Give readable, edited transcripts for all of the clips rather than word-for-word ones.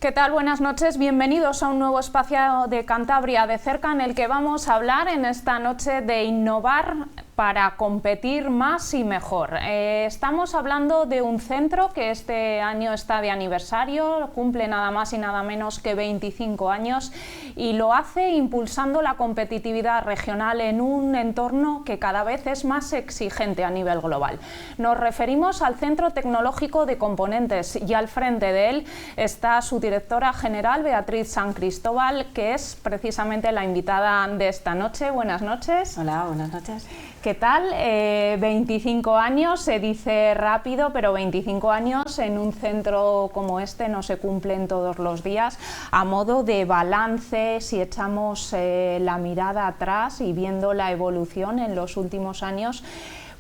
¿Qué tal? Buenas noches, bienvenidos a un nuevo espacio de Cantabria de cerca en el que vamos a hablar en esta noche de innovar para competir más y mejor. Estamos hablando de un centro que este año está de aniversario, cumple nada más y nada menos que 25 años y lo hace impulsando la competitividad regional en un entorno que cada vez es más exigente a nivel global. Nos referimos al Centro Tecnológico de Componentes y al frente de él está su directora general, Beatriz San Cristóbal, que es precisamente la invitada de esta noche. Buenas noches. Hola, buenas noches. ¿Qué tal? 25 años, se dice rápido, pero 25 años en un centro como este no se cumplen todos los días. A modo de balance, si echamos la mirada atrás y viendo la evolución en los últimos años,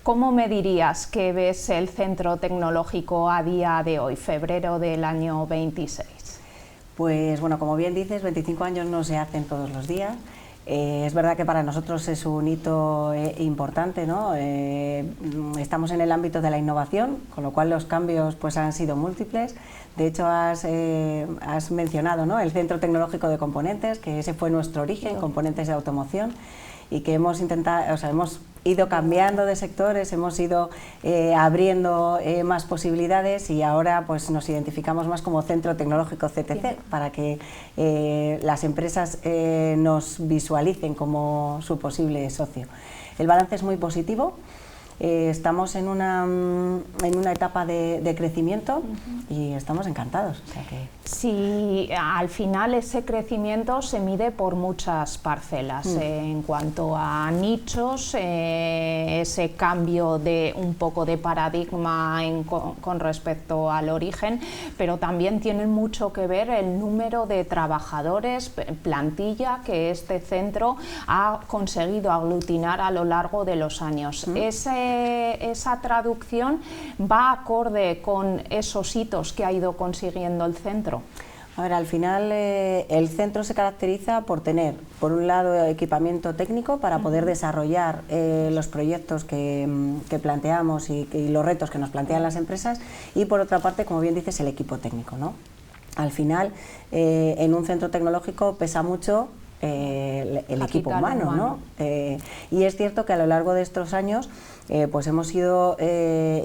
¿cómo me dirías que ves el centro tecnológico a día de hoy, febrero del año 26? Pues bueno, como bien dices, 25 años no se hacen todos los días. Es verdad que para nosotros es un hito importante, ¿no? Estamos en el ámbito de la innovación, con lo cual los cambios pues, han sido múltiples. De hecho, has mencionado, ¿no?, el Centro Tecnológico de Componentes, que ese fue nuestro origen, componentes de automoción, y que hemos intentado, hemos ido cambiando de sectores, hemos ido abriendo más posibilidades y ahora pues nos identificamos más como Centro Tecnológico CTC para que las empresas nos visualicen como su posible socio. El balance es muy positivo. Estamos en una etapa de crecimiento y estamos encantados. O sea que... Sí, al final ese crecimiento se mide por muchas parcelas, en cuanto a nichos, ese cambio de un poco de paradigma con respecto al origen, pero también tiene mucho que ver el número de trabajadores, plantilla que este centro ha conseguido aglutinar a lo largo de los años. Esa traducción va acorde con esos hitos que ha ido consiguiendo el centro. A ver, al final el centro se caracteriza por tener, por un lado, equipamiento técnico para poder desarrollar los proyectos que planteamos y los retos que nos plantean las empresas, y por otra parte, como bien dices, el equipo técnico, ¿no? Al final, en un centro tecnológico pesa mucho el equipo humano, ¿no? Y es cierto que a lo largo de estos años pues hemos ido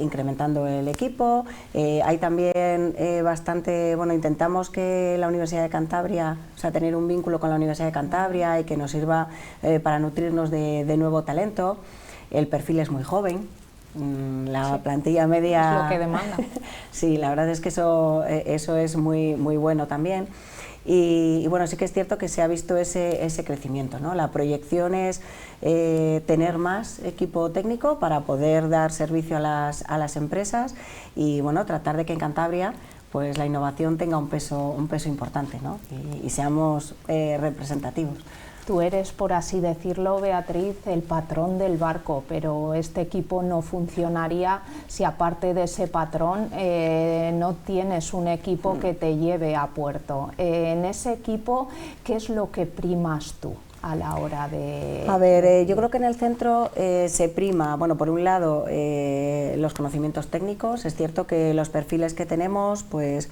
incrementando el equipo. Hay también bastante, bueno, intentamos que la Universidad de Cantabria, o sea, tener un vínculo con la Universidad de Cantabria y que nos sirva para nutrirnos de nuevo talento. El perfil es muy joven. La plantilla media es lo que demanda. Sí, la verdad es que eso es muy bueno también. Y bueno, sí que es cierto que se ha visto ese crecimiento, ¿no? La proyección es tener más equipo técnico para poder dar servicio a las empresas y bueno, tratar de que en Cantabria pues la innovación tenga un peso importante, ¿no? y seamos representativos. Tú eres, por así decirlo, Beatriz, el patrón del barco, pero este equipo no funcionaría si aparte de ese patrón no tienes un equipo que te lleve a puerto. En ese equipo, ¿qué es lo que primas tú a la hora de...? A ver, yo creo que en el centro se prima, bueno, por un lado, los conocimientos técnicos. Es cierto que los perfiles que tenemos, pues...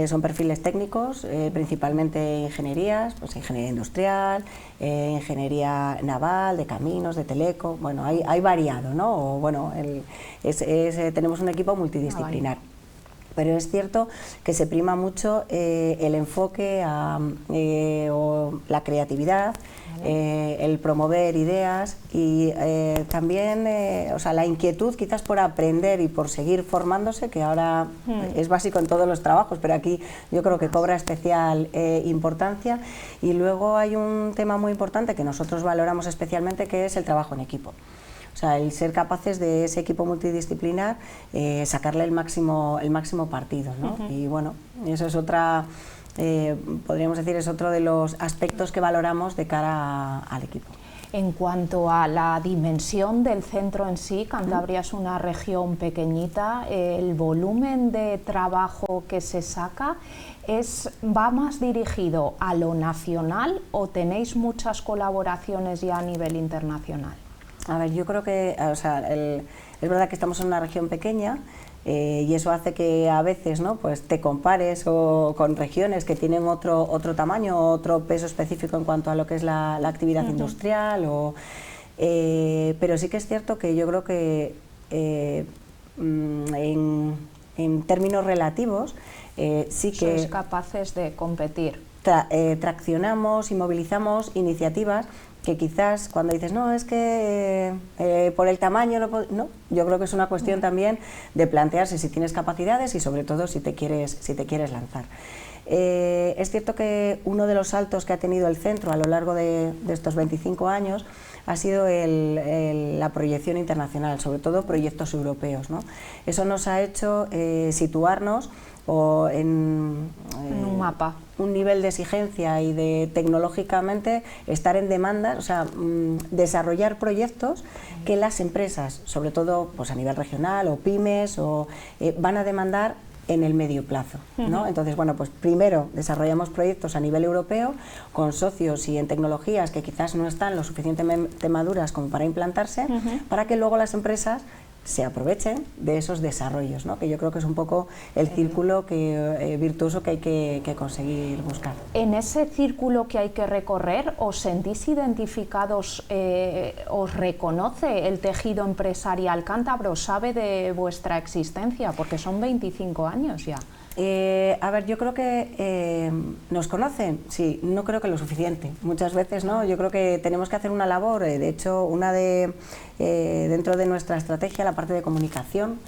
son perfiles técnicos, principalmente ingenierías, pues ingeniería industrial, ingeniería naval, de caminos, de teleco, bueno, hay variado, ¿no? O, bueno, tenemos un equipo multidisciplinar. Pero es cierto que se prima mucho el enfoque o la creatividad, el promover ideas y también o sea, la inquietud quizás por aprender y por seguir formándose, que ahora es básico en todos los trabajos, pero aquí yo creo que cobra especial importancia. Y luego hay un tema muy importante que nosotros valoramos especialmente, que es el trabajo en equipo. O sea, el ser capaces de ese equipo multidisciplinar, sacarle el máximo partido, ¿no? Y bueno, eso es otra, podríamos decir, es otro de los aspectos que valoramos de cara al equipo. En cuanto a la dimensión del centro en sí, Cantabria es una región pequeñita, el volumen de trabajo que se saca ¿va más dirigido a lo nacional o tenéis muchas colaboraciones ya a nivel internacional? A ver, yo creo que, o sea, es verdad que estamos en una región pequeña, Y eso hace que a veces, ¿no?, pues te compares con regiones que tienen otro tamaño, otro peso específico en cuanto a lo que es la actividad industrial. Pero sí que es cierto que yo creo que en términos relativos sí que sois capaces de competir. Traccionamos y movilizamos iniciativas que quizás cuando dices, no, es que por el tamaño no, yo creo que es una cuestión también de plantearse si tienes capacidades y sobre todo si te quieres lanzar. Es cierto que uno de los saltos que ha tenido el centro a lo largo de estos 25 años ha sido la proyección internacional, sobre todo proyectos europeos, ¿no? Eso nos ha hecho situarnos en un mapa, un nivel de exigencia y de tecnológicamente estar en demanda, o sea, desarrollar proyectos que las empresas, sobre todo pues a nivel regional o pymes, van a demandar en el medio plazo, ¿no? Entonces, bueno, pues primero desarrollamos proyectos a nivel europeo con socios y en tecnologías que quizás no están lo suficientemente maduras como para implantarse, para que luego las empresas se aprovechen de esos desarrollos, ¿no?, que yo creo que es un poco el círculo virtuoso que hay que conseguir buscar. En ese círculo que hay que recorrer, ¿os sentís identificados, os reconoce el tejido empresarial cántabro, sabe de vuestra existencia? Porque son 25 años ya. A ver, yo creo que nos conocen, sí, no creo que lo suficiente. Muchas veces, ¿no? Yo creo que tenemos que hacer una labor, de hecho, dentro de nuestra estrategia, la parte de comunicación,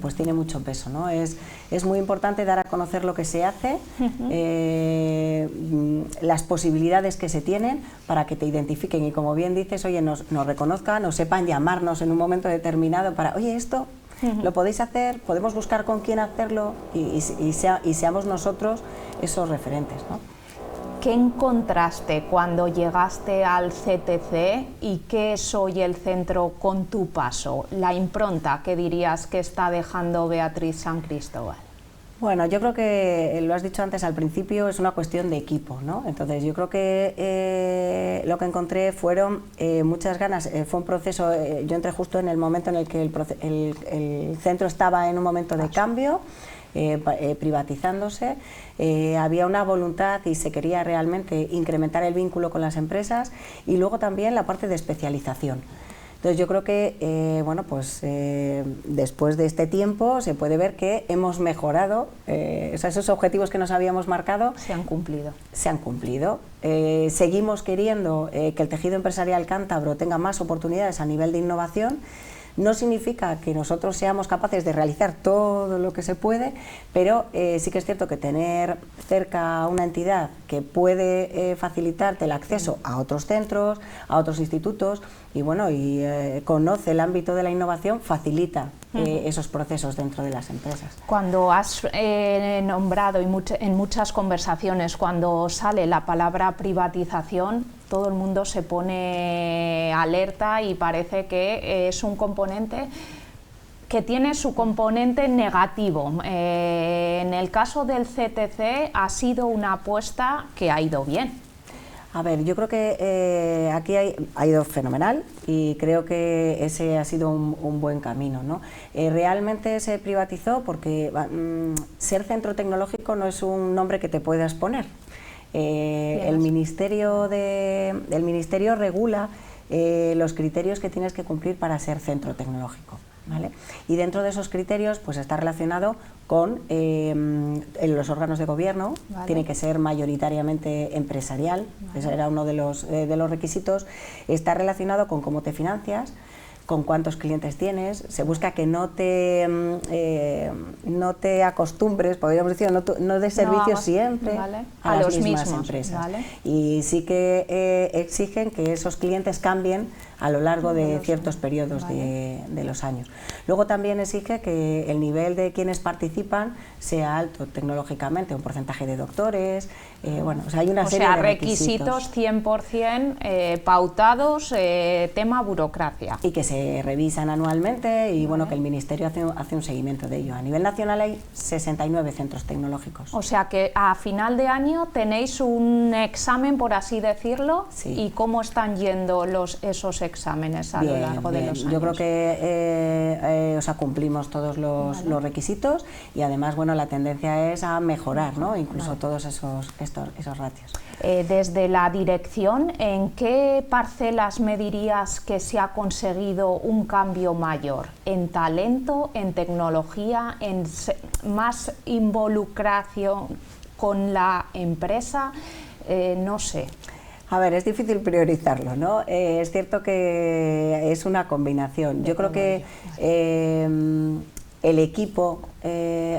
pues tiene mucho peso, ¿no? Es muy importante dar a conocer lo que se hace, las posibilidades que se tienen para que te identifiquen y, como bien dices, oye, nos reconozcan o sepan llamarnos en un momento determinado para, oye, esto lo podéis hacer, podemos buscar con quién hacerlo y seamos nosotros esos referentes, ¿no? ¿Qué encontraste cuando llegaste al CTC y qué es hoy el centro con tu paso? La impronta que dirías que está dejando Beatriz San Cristóbal. Bueno, yo creo que, lo has dicho antes al principio, es una cuestión de equipo, ¿no? Entonces yo creo que lo que encontré fueron muchas ganas, fue un proceso, yo entré justo en el momento en el que el centro estaba en un momento de cambio, privatizándose, había una voluntad y se quería realmente incrementar el vínculo con las empresas y luego también la parte de especialización. Entonces yo creo que bueno, pues después de este tiempo se puede ver que hemos mejorado, o sea, esos objetivos que nos habíamos marcado se han cumplido. Se han cumplido. Seguimos queriendo que el tejido empresarial cántabro tenga más oportunidades a nivel de innovación. No significa que nosotros seamos capaces de realizar todo lo que se puede, pero sí que es cierto que tener cerca una entidad que puede facilitarte el acceso a otros centros, a otros institutos, y bueno, conoce el ámbito de la innovación, facilita esos procesos dentro de las empresas. Cuando has nombrado en muchas conversaciones, cuando sale la palabra privatización, todo el mundo se pone alerta y parece que es un componente que tiene su componente negativo. En el caso del CTC ha sido una apuesta que ha ido bien. A ver, yo creo que aquí ha ido fenomenal y creo que ese ha sido un buen camino, ¿no? Realmente se privatizó porque ser centro tecnológico no es un nombre que te puedas poner. El ministerio regula los criterios que tienes que cumplir para ser centro tecnológico, ¿vale? Y dentro de esos criterios pues está relacionado con los órganos de gobierno, ¿vale? Tiene que ser mayoritariamente empresarial, ¿vale? Ese era uno de los requisitos. Está relacionado con cómo te financias, con cuántos clientes tienes, se busca que no te acostumbres, podríamos decir, no des servicios siempre, ¿vale? a las mismas empresas. ¿Vale? Y sí que exigen que esos clientes cambien a lo largo de ciertos periodos, ¿vale? de los años. Luego también exige que el nivel de quienes participan sea alto tecnológicamente, un porcentaje de doctores, bueno, o sea, hay una serie de requisitos 100% pautados, tema burocracia. Y que se revisan anualmente y bueno, que el Ministerio hace un seguimiento de ello. A nivel nacional hay 69 centros tecnológicos. O sea que a final de año tenéis un examen, por así decirlo, sí. ¿Y cómo están yendo esos exámenes? exámenes a lo largo de los años. Yo creo que cumplimos todos los requisitos y además, bueno, la tendencia es a mejorar, ¿no? Incluso todos esos ratios. Desde la dirección, ¿en qué parcelas me dirías que se ha conseguido un cambio mayor? ¿En talento, en tecnología, en más involucración con la empresa? No sé. A ver, es difícil priorizarlo, ¿no? Es cierto que es una combinación. Yo creo que el equipo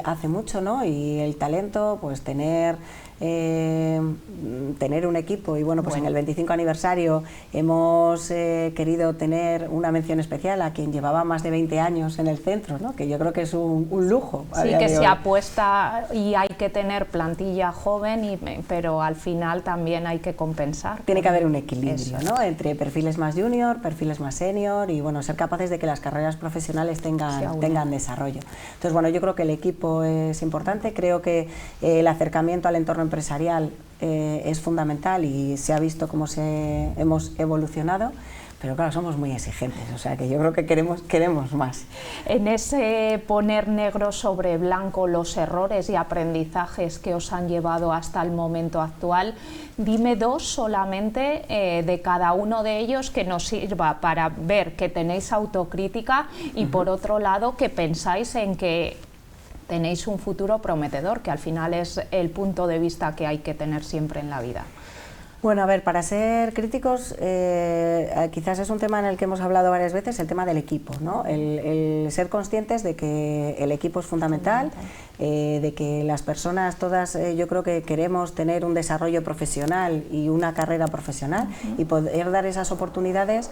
hace mucho, ¿no? Y el talento, pues tener un equipo, y bueno, pues en el 25 aniversario hemos querido tener una mención especial a quien llevaba más de 20 años en el centro, ¿no? Que yo creo que es un lujo. Sí, que se apuesta y hay que tener plantilla joven, pero al final también hay que compensar. Tiene que haber un equilibrio, ¿no? Entre perfiles más junior, perfiles más senior y bueno, ser capaces de que las carreras profesionales tengan desarrollo. Entonces, bueno, yo creo que el equipo es importante, creo que el acercamiento al entorno empresarial es fundamental y se ha visto cómo hemos evolucionado, pero claro, somos muy exigentes, o sea que yo creo que queremos más. En ese poner negro sobre blanco los errores y aprendizajes que os han llevado hasta el momento actual, dime dos solamente de cada uno de ellos que nos sirva para ver que tenéis autocrítica y por otro lado que pensáis en que tenéis un futuro prometedor, que al final es el punto de vista que hay que tener siempre en la vida. Bueno, a ver, para ser críticos, quizás es un tema en el que hemos hablado varias veces, el tema del equipo, ¿no? El ser conscientes de que el equipo es fundamental, de que las personas todas, yo creo que queremos tener un desarrollo profesional y una carrera profesional y poder dar esas oportunidades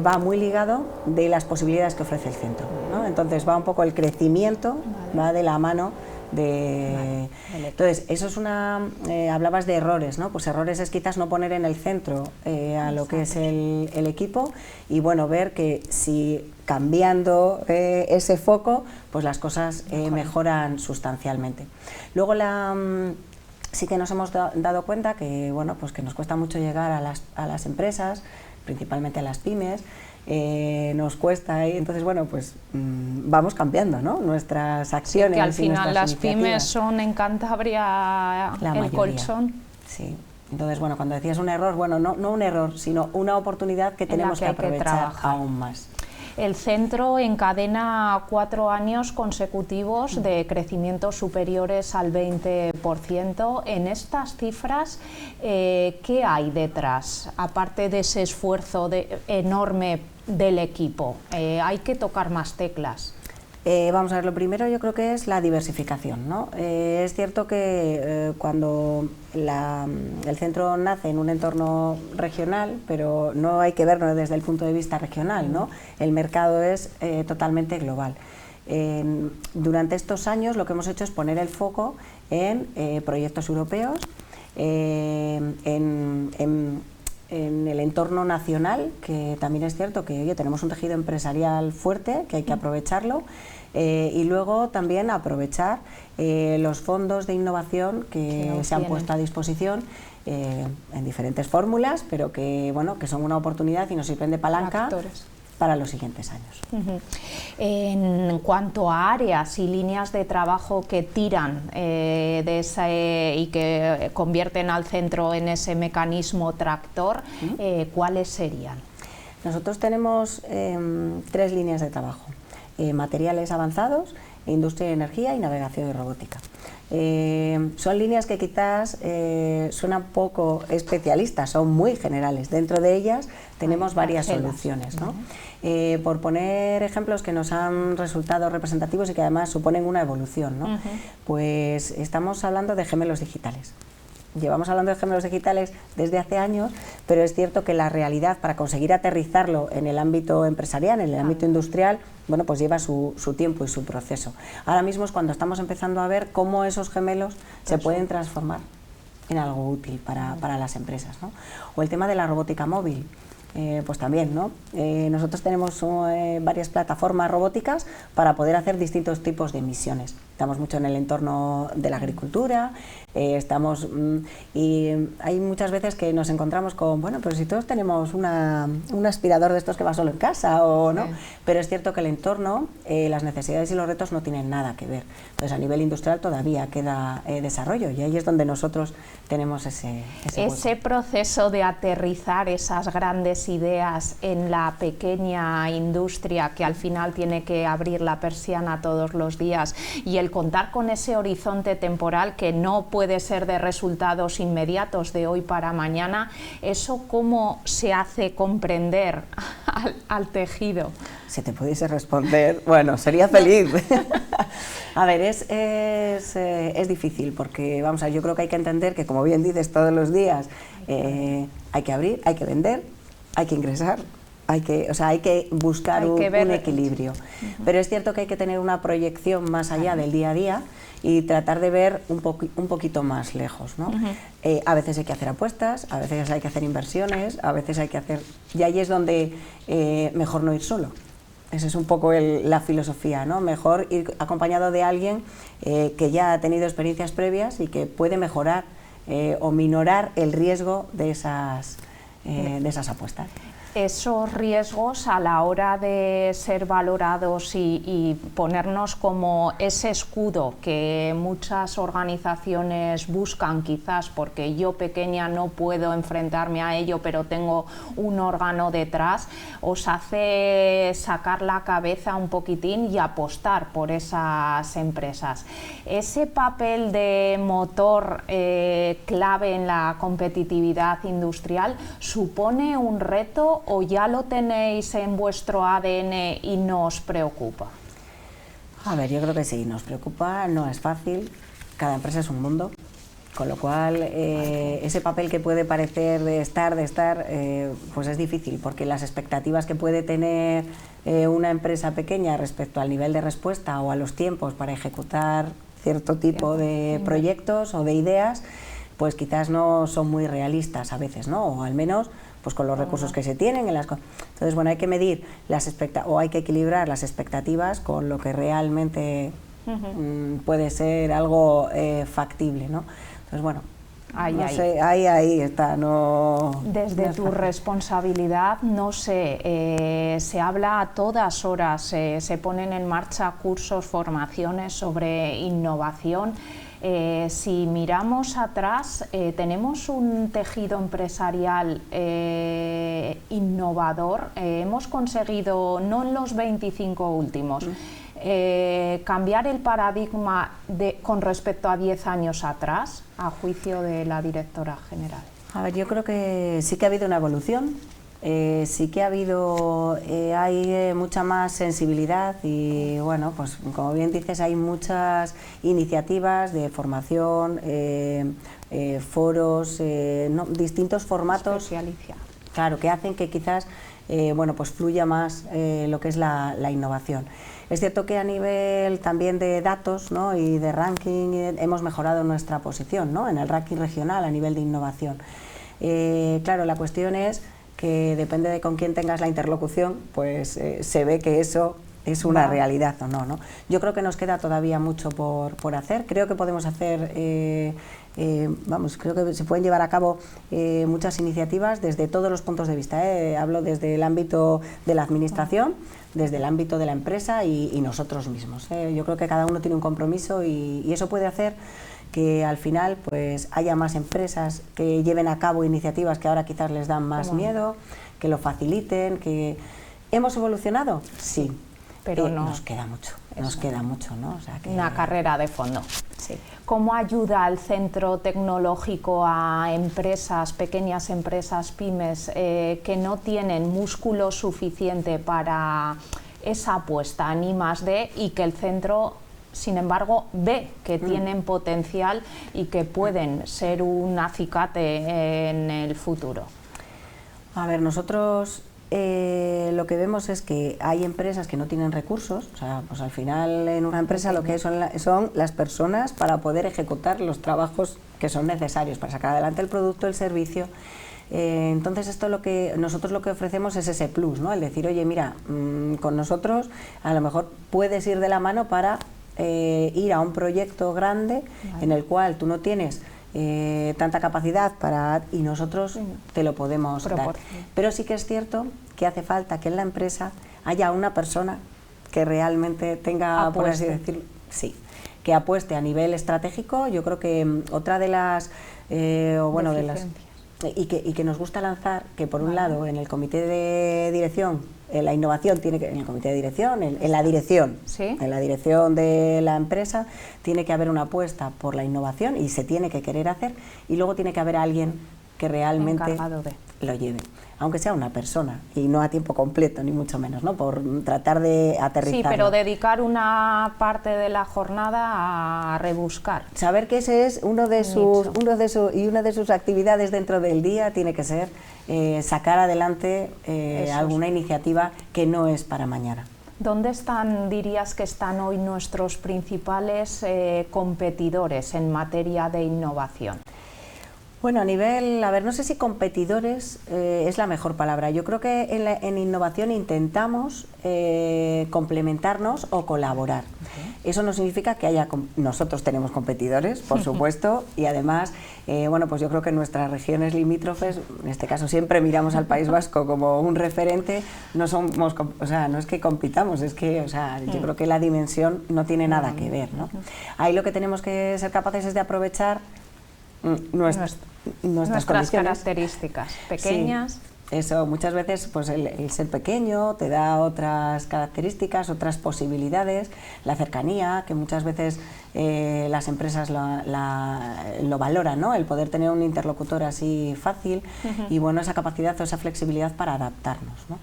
va muy ligado de las posibilidades que ofrece el centro, ¿no? Entonces va un poco el crecimiento, va de la mano entonces, eso es hablabas de errores, ¿no? Pues errores es quizás no poner en el centro a lo que es el equipo y bueno, ver que si cambiando ese foco, pues las cosas mejoran sustancialmente. Luego sí que nos hemos dado cuenta que, bueno, pues que nos cuesta mucho llegar a las empresas, principalmente a las pymes, nos cuesta y entonces bueno pues vamos cambiando, ¿no? Nuestras acciones. Que al final las pymes son en Cantabria el colchón. Sí. Entonces bueno, cuando decías un error, bueno, no un error, sino una oportunidad que tenemos que aprovechar aún más. El centro encadena 4 años consecutivos de crecimientos superiores al 20%. En estas cifras, ¿qué hay detrás? Aparte de ese esfuerzo enorme del equipo, ¿hay que tocar más teclas? Vamos a ver, lo primero yo creo que es la diversificación, ¿no? Es cierto que cuando el centro nace en un entorno regional, pero no hay que verlo desde el punto de vista regional, ¿no? El mercado es totalmente global. Durante estos años lo que hemos hecho es poner el foco en proyectos europeos, en el entorno nacional, que también es cierto que oye, tenemos un tejido empresarial fuerte, que hay que aprovecharlo, y luego también aprovechar los fondos de innovación que se han puesto a disposición en diferentes fórmulas, pero que, bueno, que son una oportunidad y nos sirven de palanca para los siguientes años. En cuanto a áreas y líneas de trabajo que tiran y que convierten al centro en ese mecanismo tractor, ¿cuáles serían? Nosotros tenemos 3 líneas de trabajo: materiales avanzados, industria y energía y navegación y robótica. Son líneas que quizás suenan poco especialistas, son muy generales. Dentro de ellas tenemos varias soluciones, ¿no? Por poner ejemplos que nos han resultado representativos y que además suponen una evolución, ¿no? Pues estamos hablando de gemelos digitales. Llevamos hablando de gemelos digitales desde hace años, pero es cierto que la realidad para conseguir aterrizarlo en el ámbito empresarial, en el ámbito industrial, bueno, pues lleva su tiempo y su proceso. Ahora mismo es cuando estamos empezando a ver cómo esos gemelos se pueden transformar en algo útil para las empresas, ¿no? O el tema de la robótica móvil. Pues también, ¿no? Nosotros tenemos varias plataformas robóticas para poder hacer distintos tipos de misiones. estamos mucho en el entorno de la agricultura, y hay muchas veces que nos encontramos con, bueno, pero si todos tenemos un aspirador de estos que va solo en casa o no, pero es cierto que el entorno, las necesidades y los retos no tienen nada que ver. Entonces a nivel industrial todavía queda desarrollo, y ahí es donde nosotros tenemos ese proceso de aterrizar esas grandes ideas en la pequeña industria que al final tiene que abrir la persiana todos los días, y el contar con ese horizonte temporal que no puede ser de resultados inmediatos de hoy para mañana, ¿eso cómo se hace comprender al tejido? Si te pudiese responder, bueno, sería feliz. A ver, es difícil porque, vamos a ver, yo creo que hay que entender que, como bien dices, todos los días hay que abrir, hay que vender, hay que ingresar, hay que buscar un equilibrio. Pero es cierto que hay que tener una proyección más allá del día a día y tratar de ver un poquito más lejos, ¿no? A veces hay que hacer apuestas, a veces hay que hacer inversiones, a veces hay que hacer... Y ahí es donde mejor no ir solo. Esa es un poco la filosofía, ¿no? Mejor ir acompañado de alguien que ya ha tenido experiencias previas y que puede mejorar o minorar el riesgo de esas apuestas. Esos riesgos a la hora de ser valorados y ponernos como ese escudo que muchas organizaciones buscan, quizás porque yo pequeña no puedo enfrentarme a ello, pero tengo un órgano detrás, os hace sacar la cabeza un poquitín y apostar por esas empresas. Ese papel de motor clave en la competitividad industrial supone un reto, ¿o ya lo tenéis en vuestro ADN y no os preocupa? A ver, yo creo que sí, nos preocupa, no es fácil, cada empresa es un mundo, con lo cual ese papel que puede parecer de estar, pues es difícil, porque las expectativas que puede tener una empresa pequeña respecto al nivel de respuesta o a los tiempos para ejecutar cierto tipo de proyectos o de ideas, pues quizás no son muy realistas a veces, ¿no? O al menos pues con los recursos que se tienen. Entonces, bueno, hay que medir hay que equilibrar las expectativas con lo que realmente puede ser algo factible, ¿no? Entonces, bueno, ahí está. Desde tu responsabilidad, no sé, se habla a todas horas, se ponen en marcha cursos, formaciones sobre innovación. Si miramos atrás, tenemos un tejido empresarial innovador. Hemos conseguido, no en los 25 últimos, cambiar el paradigma con respecto a 10 años atrás, a juicio de la directora general. A ver, yo creo que sí que ha habido una evolución. Sí que hay mucha más sensibilidad y, bueno, pues como bien dices, hay muchas iniciativas de formación, foros, distintos formatos, claro, que hacen que quizás bueno, pues fluya más lo que es la innovación. Es cierto que a nivel también de datos, ¿no?, y de ranking hemos mejorado nuestra posición, ¿no?, en el ranking regional a nivel de innovación. Claro, la cuestión es que depende de con quién tengas la interlocución, pues se ve que eso es una realidad o no, ¿no? Yo creo que nos queda todavía mucho por hacer. Creo que podemos hacer, creo que se pueden llevar a cabo muchas iniciativas desde todos los puntos de vista. Hablo desde el ámbito de la administración, desde el ámbito de la empresa y nosotros mismos. Yo creo que cada uno tiene un compromiso y eso puede hacer que al final pues haya más empresas que lleven a cabo iniciativas que ahora quizás les dan más miedo, que lo faciliten, que ¿hemos evolucionado? Sí, pero nos queda mucho, ¿no? O sea que... Una carrera de fondo. Sí. ¿Cómo ayuda el centro tecnológico a empresas, pequeñas empresas, pymes, que no tienen músculo suficiente para esa apuesta en I+D y que el centro, sin embargo, ve que tienen potencial y que pueden ser un acicate en el futuro? A ver, nosotros lo que vemos es que hay empresas que no tienen recursos, o sea, pues al final en una empresa lo que son las personas para poder ejecutar los trabajos que son necesarios para sacar adelante el producto, el servicio. Entonces nosotros lo que ofrecemos es ese plus, ¿no? El decir, oye, mira, con nosotros a lo mejor puedes ir de la mano para ir a un proyecto grande en el cual tú no tienes tanta capacidad y nosotros te lo podemos dar. Pero sí que es cierto que hace falta que en la empresa haya una persona que realmente tenga, por así decirlo, que apueste a nivel estratégico. Yo creo que otra de las, y que nos gusta lanzar, que por un lado en el comité de dirección, la innovación tiene que, en el comité de dirección, en la dirección, en la dirección de la empresa, tiene que haber una apuesta por la innovación y se tiene que querer hacer, y luego tiene que haber alguien que realmente lo lleve, aunque sea una persona y no a tiempo completo, ni mucho menos, ¿no? Por tratar de aterrizarlo. Sí, pero dedicar una parte de la jornada a rebuscar. Saber que ese es una de sus actividades dentro del día tiene que ser sacar adelante alguna iniciativa que no es para mañana. ¿Dónde dirías que están hoy nuestros principales competidores en materia de innovación? Bueno, no sé si competidores es la mejor palabra. Yo creo que en innovación intentamos complementarnos o colaborar. Eso no significa que nosotros tenemos competidores, por supuesto, y además, pues yo creo que en nuestras regiones limítrofes, en este caso siempre miramos al País Vasco como un referente, no es que compitamos, es que, yo creo que la dimensión no tiene nada que ver, ¿no? Ahí lo que tenemos que ser capaces es de aprovechar nuestras características pequeñas. Sí, eso, muchas veces pues el ser pequeño te da otras características, otras posibilidades, la cercanía, que muchas veces las empresas lo valoran, ¿no? El poder tener un interlocutor así fácil y bueno, esa capacidad o esa flexibilidad para adaptarnos, ¿no?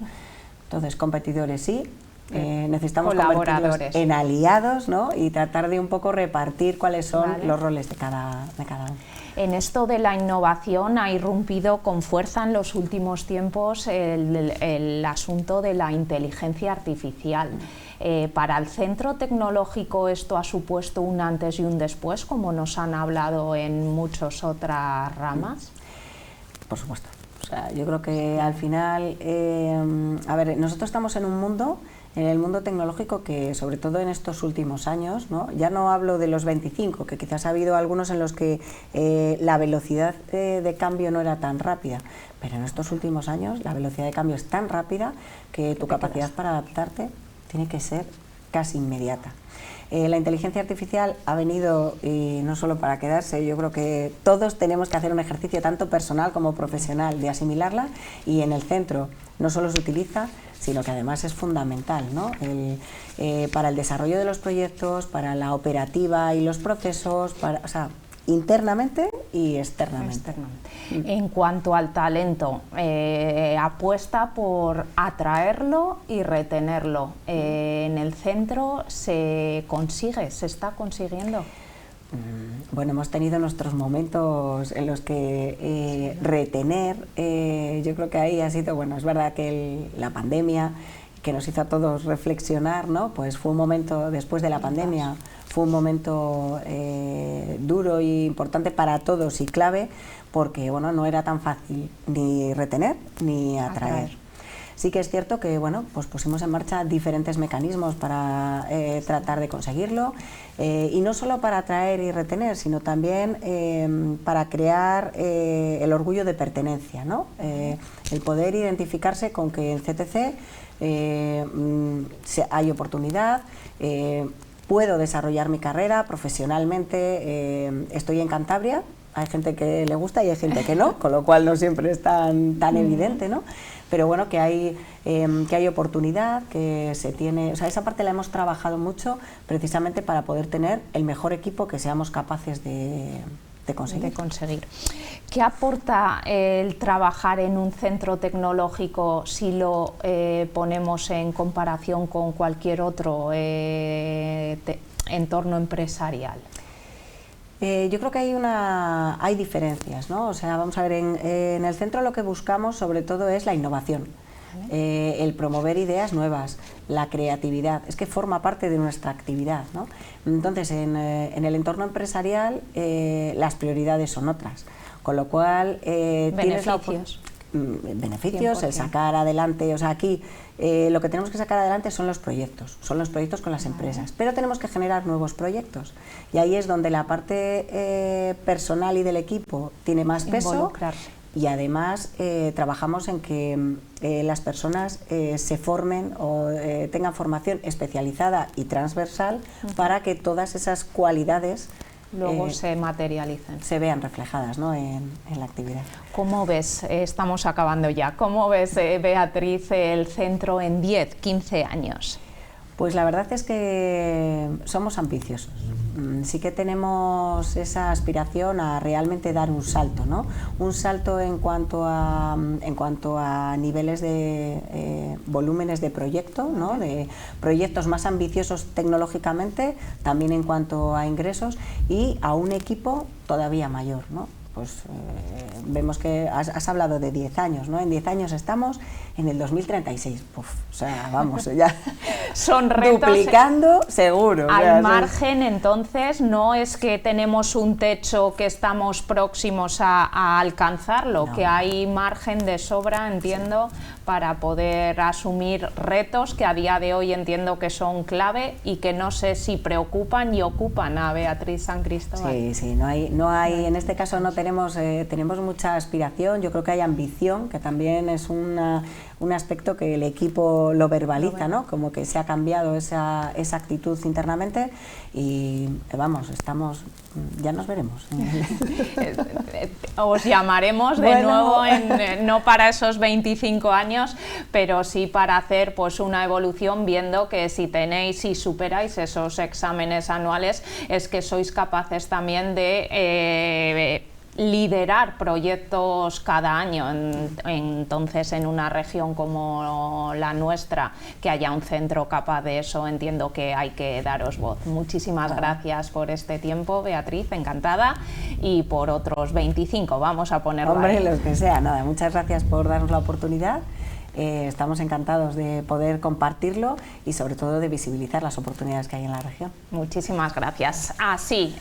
Entonces, competidores sí. Necesitamos convertirlos en aliados, ¿no? Y tratar de un poco repartir cuáles son los roles de cada uno. En esto de la innovación ha irrumpido con fuerza en los últimos tiempos el asunto de la inteligencia artificial. Para el centro tecnológico esto ha supuesto un antes y un después, como nos han hablado en muchas otras ramas. Por supuesto. Yo creo que al final, nosotros estamos en un mundo, en el mundo tecnológico, que sobre todo en estos últimos años, ¿no? Ya no hablo de los 25, que quizás ha habido algunos en los que la velocidad de cambio no era tan rápida, pero en estos últimos años la velocidad de cambio es tan rápida que tu capacidad para adaptarte tiene que ser casi inmediata. La inteligencia artificial ha venido, y no solo para quedarse, yo creo que todos tenemos que hacer un ejercicio tanto personal como profesional de asimilarla, y en el centro no solo se utiliza, sino que además es fundamental, ¿no? Para el desarrollo de los proyectos, para la operativa y los procesos, internamente y externamente. En cuanto al talento, apuesta por atraerlo y retenerlo. En el centro se está consiguiendo. Bueno, hemos tenido nuestros momentos en los que retener, yo creo que ahí ha sido, es verdad que la pandemia, que nos hizo a todos reflexionar, ¿no? Pues fue un momento, después de la pandemia, fue un momento duro y importante para todos y clave, porque no era tan fácil ni retener ni atraer. Sí que es cierto que pues pusimos en marcha diferentes mecanismos para tratar de conseguirlo, y no solo para atraer y retener, sino también para crear el orgullo de pertenencia, ¿no? El poder identificarse con que en CTC hay oportunidad, puedo desarrollar mi carrera profesionalmente, estoy en Cantabria. Hay gente que le gusta y hay gente que no, con lo cual no siempre es tan evidente, ¿no? Pero bueno, que hay oportunidad, que se tiene, esa parte la hemos trabajado mucho precisamente para poder tener el mejor equipo que seamos capaces de conseguir. ¿Qué aporta el trabajar en un centro tecnológico si lo ponemos en comparación con cualquier otro entorno empresarial? Yo creo que hay diferencias, ¿no? Vamos a ver, en el centro lo que buscamos sobre todo es la innovación, el promover ideas nuevas, la creatividad, es que forma parte de nuestra actividad, ¿no? Entonces, en el entorno empresarial las prioridades son otras, con lo cual tienes beneficios, 100%. el sacar adelante, o sea, aquí lo que tenemos que sacar adelante son los proyectos con las empresas, pero tenemos que generar nuevos proyectos y ahí es donde la parte personal y del equipo tiene más peso. Involucrarse. Y además trabajamos en que las personas se formen o tengan formación especializada y transversal para que todas esas cualidades luego se materialicen. Se vean reflejadas, ¿no?, en la actividad. ¿Cómo ves, estamos acabando ya, cómo ves, Beatriz, el centro en 10, 15 años? Pues la verdad es que somos ambiciosos. Sí que tenemos esa aspiración a realmente dar un salto, ¿no? Un salto en cuanto a niveles de volúmenes de proyecto, ¿no?, de proyectos más ambiciosos tecnológicamente, también en cuanto a ingresos y a un equipo todavía mayor, ¿no? Pues vemos que has hablado de 10 años, ¿no? En 10 años estamos en el 2036. Uf, o sea, vamos, ya son retos duplicando seguro. Al margen, entonces, no es que tenemos un techo que estamos próximos a alcanzarlo, no, que hay margen de sobra, entiendo, para poder asumir retos que a día de hoy entiendo que son clave y que no sé si preocupan y ocupan a Beatriz San Cristóbal. Sí, sí, no hay, en este caso no tenemos mucha aspiración, yo creo que hay ambición, que también es un aspecto que el equipo lo verbaliza, ¿no? Como que se ha cambiado esa actitud internamente y vamos, ya nos veremos. Os llamaremos de nuevo, no para esos 25 años, pero sí para hacer pues una evolución, viendo que si superáis esos exámenes anuales es que sois capaces también de liderar proyectos cada año. Entonces, en una región como la nuestra, que haya un centro capaz de eso, entiendo que hay que daros voz. Muchísimas gracias por este tiempo, Beatriz, encantada, y por otros 25, vamos a ponerlo Hombre, ahí. Los que sea, nada, muchas gracias por darnos la oportunidad. Estamos encantados de poder compartirlo y sobre todo de visibilizar las oportunidades que hay en la región. Muchísimas gracias. Así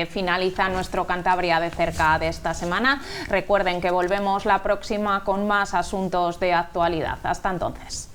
finaliza nuestro Cantabria de cerca de esta semana. Recuerden que volvemos la próxima con más asuntos de actualidad. Hasta entonces.